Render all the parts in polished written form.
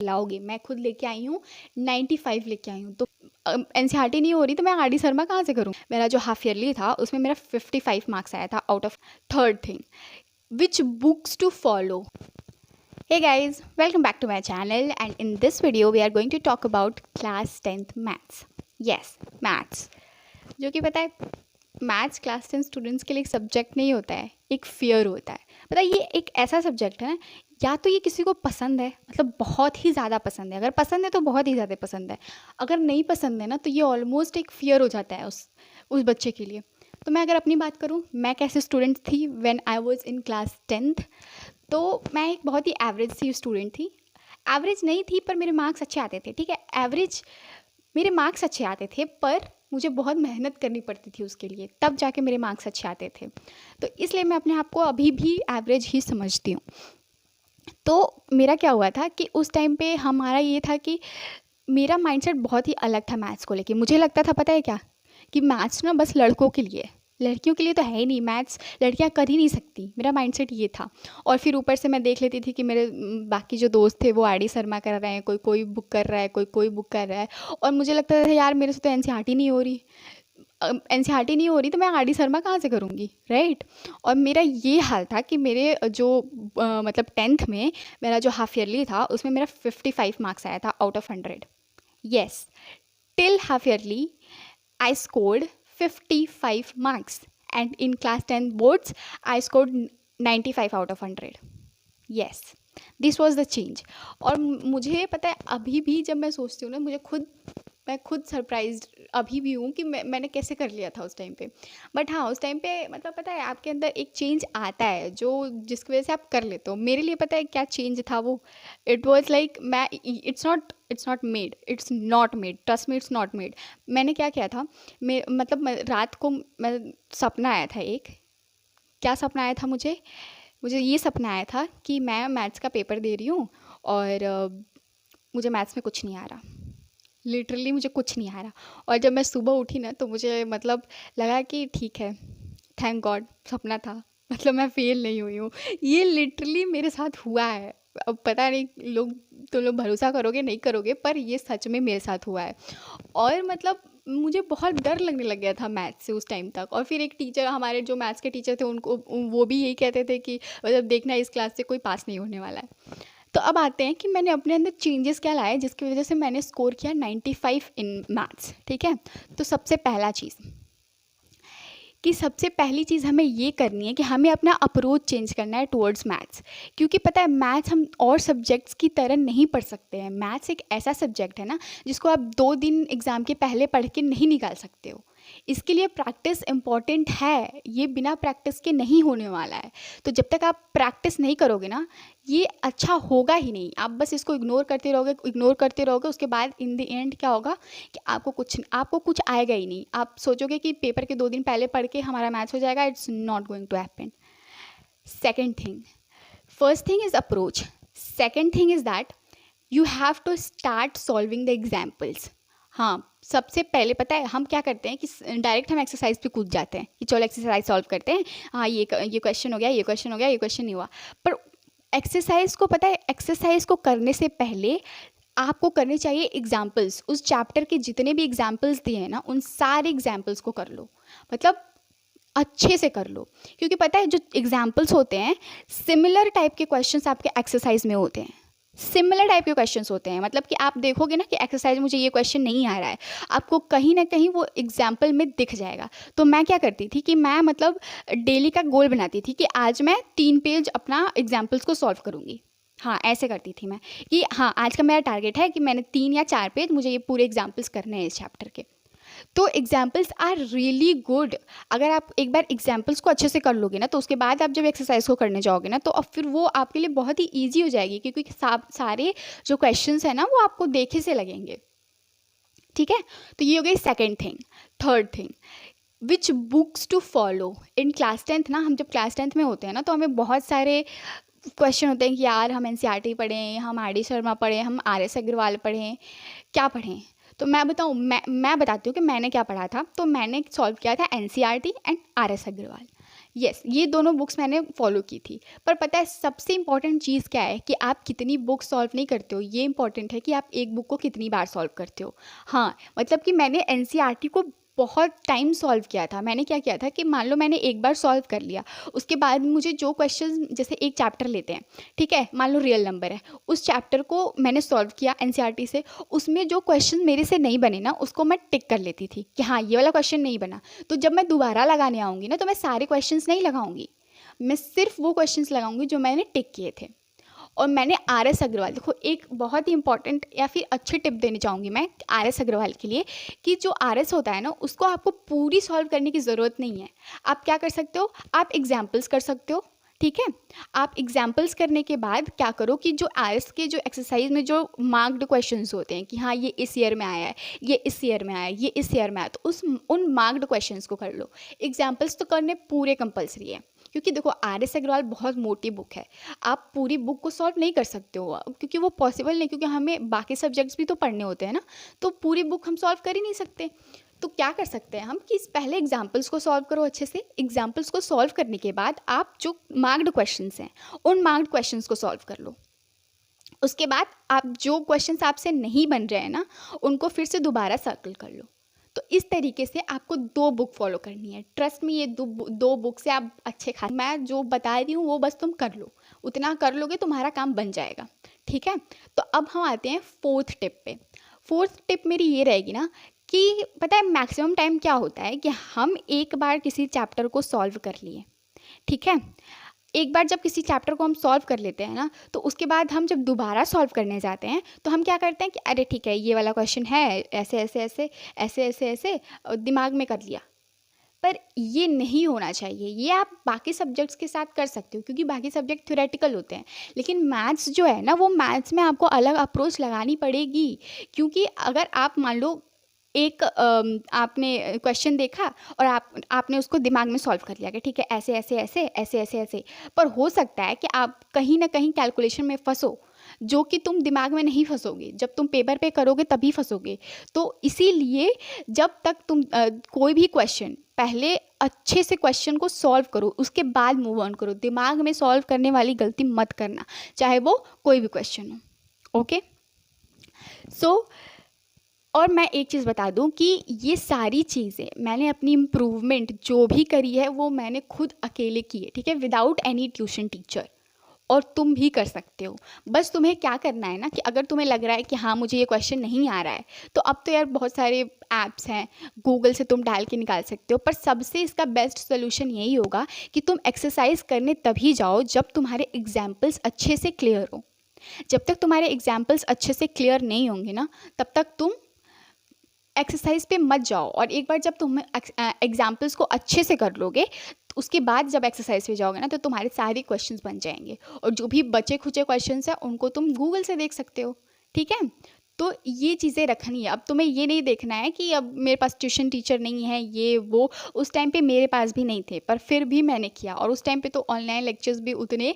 लाओगे। मैं खुद लेके आई हूँ 95 लेके आई हूँ, तो एनसीईआरटी नहीं हो रही तो मैं आर डी शर्मा कहाँ से करूँ। मेरा जो हाफ ईयरली था उसमें मेरा 55 मार्क्स आया था out of. Third thing, which books to follow. Hey guys, welcome back to my channel, and in this video we are going to talk about class 10th maths. Yes, maths. जो कि पता है maths class 10 students के लिए एक subject नहीं होता है, एक फियर होता है। पता है ये एक ऐसा सब्जेक्ट है ना, या तो ये किसी को पसंद है, मतलब बहुत ही ज़्यादा पसंद है, अगर पसंद है तो बहुत ही ज़्यादा पसंद है, अगर नहीं पसंद है ना तो ये ऑलमोस्ट एक फियर हो जाता है उस बच्चे के लिए। तो मैं अगर अपनी बात करूँ, मैं कैसे स्टूडेंट थी when I was in class 10th, तो मैं एक बहुत ही एवरेज सी स्टूडेंट थी। एवरेज नहीं थी पर मेरे मार्क्स अच्छे आते थे, ठीक है, एवरेज मेरे मार्क्स अच्छे आते थे, पर मुझे बहुत मेहनत करनी पड़ती थी उसके लिए, तब जाके मेरे मार्क्स अच्छे आते थे। तो इसलिए मैं अपने आप को अभी भी एवरेज ही समझती हूँ। तो मेरा क्या हुआ था कि उस टाइम पे हमारा ये था कि मेरा माइंडसेट बहुत ही अलग था मैथ्स को लेके। मुझे लगता था, पता है क्या, कि मैथ्स ना बस लड़कों के लिए है, लड़कियों के लिए तो है ही नहीं, मैथ्स लड़कियां कर ही नहीं सकती, मेरा माइंडसेट ये था। और फिर ऊपर से मैं देख लेती थी कि मेरे बाकी जो दोस्त थे वो आर डी शर्मा कर रहे हैं, कोई कोई बुक कर रहा है, कोई कोई बुक कर रहा है, और मुझे लगता था यार मेरे से तो एनसीईआरटी नहीं हो रही, एनसीईआरटी नहीं हो रही तो मैं आर डी शर्मा कहाँ से करूँगी, राइट। और मेरा ये हाल था कि मेरे जो मतलब 10th में मेरा जो हाफ ईयरली था उसमें मेरा 55 मार्क्स आया था out of 100। Yes, till half yearly I scored 55 marks, and in class 10 boards I scored 95 out of 100. Yes, this was the change. और मुझे पता है अभी भी जब मैं सोचती हूँ ना, मैं खुद सरप्राइज्ड अभी भी हूँ कि मैंने कैसे कर लिया था उस टाइम पे। बट हाँ, उस टाइम पे मतलब पता है आपके अंदर एक चेंज आता है जो जिसकी वजह से आप कर लेते हो। मेरे लिए पता है क्या चेंज था वो, इट वॉज लाइक मैं it's not made, trust me, it's not made. मैंने क्या किया था, रात को मैं सपना आया था एक। क्या सपना आया था मुझे ये सपना आया था कि मैं मैथ्स का पेपर दे रही हूँ और मुझे मैथ्स में कुछ नहीं आ रहा, लिटरली मुझे कुछ नहीं आ रहा। और जब मैं सुबह उठी ना तो मुझे मतलब लगा कि ठीक है, थैंक गॉड सपना था, मतलब मैं फेल नहीं हुई हूँ। ये लिटरली मेरे साथ हुआ है। अब पता नहीं तुम लोग भरोसा करोगे नहीं करोगे, पर ये सच में मेरे साथ हुआ है। और मतलब मुझे बहुत डर लगने लग गया था मैथ्स से उस टाइम तक। और फिर एक टीचर, हमारे जो मैथ्स के टीचर थे, उनको वो भी यही कहते थे कि मतलब देखना इस क्लास से कोई पास नहीं होने वाला है। तो अब आते हैं कि मैंने अपने अंदर चेंजेस क्या लाए जिसकी वजह से मैंने स्कोर किया 95 इन मैथ्स, ठीक है। तो सबसे पहली चीज़ हमें ये करनी है कि हमें अपना अप्रोच चेंज करना है टुवर्ड्स मैथ्स। क्योंकि पता है मैथ्स हम और सब्जेक्ट्स की तरह नहीं पढ़ सकते हैं। मैथ्स एक ऐसा सब्जेक्ट है ना जिसको आप 2 दिन एग्ज़ाम के पहले पढ़ के नहीं निकाल सकते हो। इसके लिए प्रैक्टिस इम्पॉर्टेंट है, ये बिना प्रैक्टिस के नहीं होने वाला है। तो जब तक आप प्रैक्टिस नहीं करोगे ना, ये अच्छा होगा ही नहीं। आप बस इसको इग्नोर करते रहोगे, उसके बाद इन द एंड क्या होगा कि आपको कुछ आएगा ही नहीं। आप सोचोगे कि पेपर के 2 दिन पहले पढ़ के हमारा मैथ्स हो जाएगा, it's not going to happen. Second thing, first thing is approach, second thing is that you have to start solving the examples. हाँ, सबसे पहले पता है हम क्या करते हैं कि डायरेक्ट हम एक्सरसाइज पे कूद जाते हैं कि चलो एक्सरसाइज सॉल्व करते हैं। हाँ, ये क्वेश्चन हो गया, ये क्वेश्चन हो गया, ये क्वेश्चन नहीं हुआ। पर एक्सरसाइज को पता है, एक्सरसाइज को करने से पहले आपको करने चाहिए एग्जाम्पल्स। उस चैप्टर के जितने भी एग्जाम्पल्स दिए हैं ना, उन सारे एग्जाम्पल्स को कर लो, मतलब अच्छे से कर लो। क्योंकि पता है जो एग्जाम्पल्स होते हैं, सिमिलर टाइप के क्वेश्चंस आपके एक्सरसाइज में होते हैं, सिमिलर टाइप के क्वेश्चंस होते हैं। मतलब कि आप देखोगे ना कि एक्सरसाइज मुझे ये क्वेश्चन नहीं आ रहा है, आपको कहीं ना कहीं वो एग्जाम्पल में दिख जाएगा। तो मैं क्या करती थी कि मैं मतलब डेली का गोल बनाती थी कि आज मैं 3 पेज अपना एग्जाम्पल्स को सॉल्व करूँगी। हाँ, ऐसे करती थी मैं कि हाँ आज का मेरा टारगेट है कि मैंने 3 या 4 पेज मुझे ये पूरे एग्जाम्पल्स करने हैं इस चैप्टर के। तो एग्जाम्पल्स आर रियली गुड। अगर आप एक बार एग्जाम्पल्स को अच्छे से कर लोगे ना, तो उसके बाद आप जब एक्सरसाइज को करने जाओगे ना, तो अब फिर वो आपके लिए बहुत ही ईजी हो जाएगी, क्योंकि सारे जो क्वेश्चंस हैं ना वो आपको देखे से लगेंगे, ठीक है। तो ये हो गई second thing. Third thing, which books to follow in class 10th ना। हम जब क्लास 10th में होते हैं ना, तो हमें बहुत सारे क्वेश्चन होते हैं कि यार हम एनसीईआरटी पढ़ें, हम आर डी शर्मा पढ़ें, हम आर एस अग्रवाल पढ़ें, क्या पढ़ें। तो मैं बताऊँ, मैं बताती हूँ कि मैंने क्या पढ़ा था। तो मैंने सॉल्व किया था NCERT and R S Agarwal. Yes, ये दोनों बुक्स मैंने फॉलो की थी। पर पता है सबसे इम्पॉर्टेंट चीज़ क्या है कि आप कितनी बुक सॉल्व नहीं करते हो, ये इम्पॉर्टेंट है कि आप एक बुक को कितनी बार सॉल्व करते हो। हाँ, मतलब कि मैंने एनसीईआरटी को बहुत टाइम सॉल्व किया था। मैंने क्या किया था कि मान लो मैंने एक बार सॉल्व कर लिया, उसके बाद मुझे जो क्वेश्चन, जैसे एक चैप्टर लेते हैं, ठीक है, मान लो रियल नंबर है, उस चैप्टर को मैंने सॉल्व किया एनसीईआरटी से, उसमें जो क्वेश्चन मेरे से नहीं बने ना, उसको मैं टिक कर लेती थी कि हाँ ये वाला क्वेश्चन नहीं बना। तो जब मैं दोबारा लगाने आऊँगी ना, तो मैं सारे क्वेश्चंस नहीं लगाऊंगी, मैं सिर्फ वो क्वेश्चंस लगाऊंगी जो मैंने टिक किए थे। और मैंने आर एस अग्रवाल, देखो एक बहुत ही इंपॉर्टेंट या फिर अच्छी टिप देनी चाहूँगी मैं आर एस अग्रवाल के लिए, कि जो आर एस होता है ना, उसको आपको पूरी सॉल्व करने की ज़रूरत नहीं है। आप क्या कर सकते हो, आप एग्जाम्पल्स कर सकते हो, ठीक है। आप एग्जाम्पल्स करने के बाद क्या करो कि जो आर एस के जो एक्सरसाइज में जो मार्क्ड क्वेश्चंस होते हैं कि हाँ ये इस ईयर में आया है, ये इस ईयर में आया है, ये इस ईयर में आया, तो उन मार्क्ड क्वेश्चंस को कर लो। एग्जाम्पल्स तो करने पूरे कंपलसरी है, क्योंकि देखो आर एस अग्रवाल बहुत मोटी बुक है, आप पूरी बुक को सॉल्व नहीं कर सकते हो, क्योंकि वो पॉसिबल नहीं, क्योंकि हमें बाकी सब्जेक्ट्स भी तो पढ़ने होते हैं ना, तो पूरी बुक हम सॉल्व कर ही नहीं सकते। तो क्या कर सकते हैं हम कि पहले एग्जाम्पल्स को सॉल्व करो अच्छे से। एग्जाम्पल्स को सॉल्व करने के बाद आप जो मार्क्ड क्वेश्चंस हैं, उन मार्क्ड क्वेश्चंस को सॉल्व कर लो। उसके बाद आप जो क्वेश्चंस आपसे नहीं बन रहे हैं ना, उनको फिर से दोबारा सर्कल कर लो। तो इस तरीके से आपको 2 बुक फॉलो करनी है। ट्रस्ट में ये दो बुक से आप अच्छे खास, मैं जो बता रही हूँ वो बस तुम कर लो, उतना कर लोगे तुम्हारा काम बन जाएगा, ठीक है। तो अब हम आते हैं 4th टिप पे। 4th टिप मेरी ये रहेगी ना कि पता है मैक्सिमम टाइम क्या होता है कि हम एक बार किसी चैप्टर को सॉल्व कर लिए, ठीक है। एक बार जब किसी चैप्टर को हम सॉल्व कर लेते हैं ना, तो उसके बाद हम जब दोबारा सॉल्व करने जाते हैं तो हम क्या करते हैं कि अरे ठीक है ये वाला क्वेश्चन है, ऐसे ऐसे ऐसे ऐसे ऐसे ऐसे दिमाग में कर लिया। पर ये नहीं होना चाहिए। ये आप बाकी सब्जेक्ट्स के साथ कर सकते हो, क्योंकि बाकी सब्जेक्ट थ्योरेटिकल होते हैं, लेकिन मैथ्स जो है ना, वो मैथ्स में आपको अलग अप्रोच लगानी पड़ेगी। क्योंकि अगर आप मान लो एक आपने क्वेश्चन देखा और आपने उसको दिमाग में सॉल्व कर लिया कि ठीक है ऐसे ऐसे ऐसे ऐसे ऐसे ऐसे, पर हो सकता है कि आप कहीं ना कहीं कैलकुलेशन में फंसो, जो कि तुम दिमाग में नहीं फंसोगे, जब तुम पेपर पे करोगे तभी फंसोगे। तो इसीलिए जब तक तुम कोई भी क्वेश्चन, पहले अच्छे से क्वेश्चन को सॉल्व करो, उसके बाद मूव ऑन करो। दिमाग में सॉल्व करने वाली गलती मत करना, चाहे वो कोई भी क्वेश्चन हो। ओके, सो और मैं एक चीज़ बता दूं कि ये सारी चीज़ें मैंने अपनी इम्प्रूवमेंट जो भी करी है वो मैंने खुद अकेले की है, ठीक है, विदाउट एनी ट्यूशन टीचर। और तुम भी कर सकते हो। बस तुम्हें क्या करना है ना कि अगर तुम्हें लग रहा है कि हाँ मुझे ये क्वेश्चन नहीं आ रहा है, तो अब तो यार बहुत सारे ऐप्स हैं, गूगल से तुम डाल के निकाल सकते हो। पर सबसे इसका बेस्ट सोल्यूशन यही होगा कि तुम एक्सरसाइज करने तभी जाओ जब तुम्हारे एग्जाम्पल्स अच्छे से क्लियर हो। जब तक तुम्हारे एग्जाम्पल्स अच्छे से क्लियर नहीं होंगे ना, तब तक तुम एक्सरसाइज पे मत जाओ। और एक बार जब तुम एग्जाम्पल्स को अच्छे से कर लोगे, तो उसके बाद जब एक्सरसाइज पे जाओगे ना, तो तुम्हारे सारे क्वेश्चंस बन जाएंगे। और जो भी बचे खुचे क्वेश्चंस हैं उनको तुम गूगल से देख सकते हो, ठीक है। तो ये चीज़ें रखनी है। अब तुम्हें ये नहीं देखना है कि अब मेरे पास ट्यूशन टीचर नहीं है, ये वो। उस टाइम पे मेरे पास भी नहीं थे, पर फिर भी मैंने किया। और उस टाइम पे तो ऑनलाइन लेक्चर्स भी उतने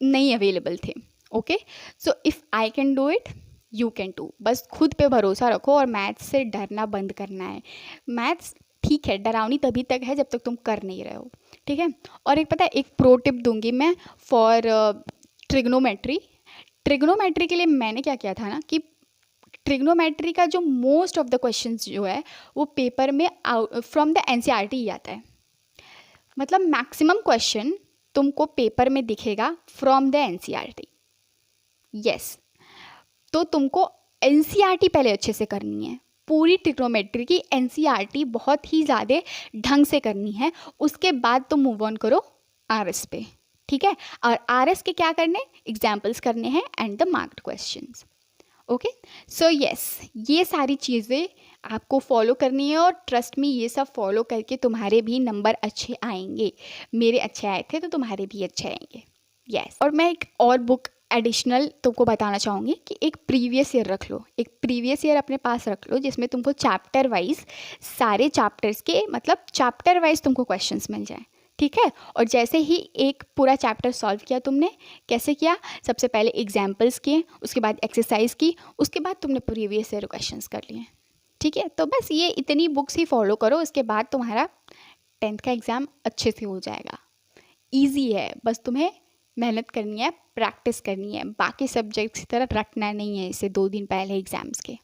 नहीं अवेलेबल थे। Okay, so if I can do it, you can do. बस खुद पे भरोसा रखो और मैथ्स से डरना बंद करना है। मैथ्स ठीक है, डरावनी तभी तक है जब तक तुम कर नहीं रहे हो, ठीक है। और एक पता है एक प्रो टिप दूंगी मैं फॉर ट्रिग्नोमेट्री। ट्रिग्नोमेट्री के लिए मैंने क्या किया था ना कि ट्रिग्नोमेट्री का जो मोस्ट ऑफ द क्वेश्चंस जो है वो पेपर में फ्रॉम द एनसीईआरटी ही आता है। मतलब मैक्सिमम क्वेश्चन तुमको पेपर में दिखेगा फ्रॉम द एनसीईआरटी। यस, तो तुमको एनसीईआरटी पहले अच्छे से करनी है। पूरी ट्रिग्नोमेट्री की एनसीईआरटी बहुत ही ज़्यादा ढंग से करनी है। उसके बाद तुम मूव ऑन करो आरएस पे, ठीक है। और आरएस के क्या करने, एग्जाम्पल्स करने हैं and the marked questions. Okay, so yes, ये सारी चीज़ें आपको फॉलो करनी है। और ट्रस्ट मी, ये सब फॉलो करके तुम्हारे भी नंबर अच्छे आएंगे। मेरे अच्छे आए थे तो तुम्हारे भी अच्छे आएंगे। यस, और मैं एक और बुक एडिशनल तुमको बताना चाहूँगी कि एक प्रीवियस ईयर रख लो। एक प्रीवियस ईयर अपने पास रख लो जिसमें तुमको चैप्टर वाइज सारे चैप्टर्स के, मतलब चैप्टर वाइज तुमको क्वेश्चंस मिल जाए, ठीक है। और जैसे ही एक पूरा चैप्टर सॉल्व किया तुमने, कैसे किया, सबसे पहले एग्जाम्पल्स किए, उसके बाद एक्सरसाइज की, उसके बाद तुमने प्रीवियस ईयर क्वेश्चंस कर लिए, ठीक है। तो बस ये इतनी बुक्स ही फॉलो करो, उसके बाद तुम्हारा 10th का एग्ज़ाम अच्छे से हो जाएगा। ईजी है, बस तुम्हें मेहनत करनी है, प्रैक्टिस करनी है, बाकी सब्जेक्ट्स की तरह रटना नहीं है इसे 2 दिन पहले एग्ज़ाम्स के।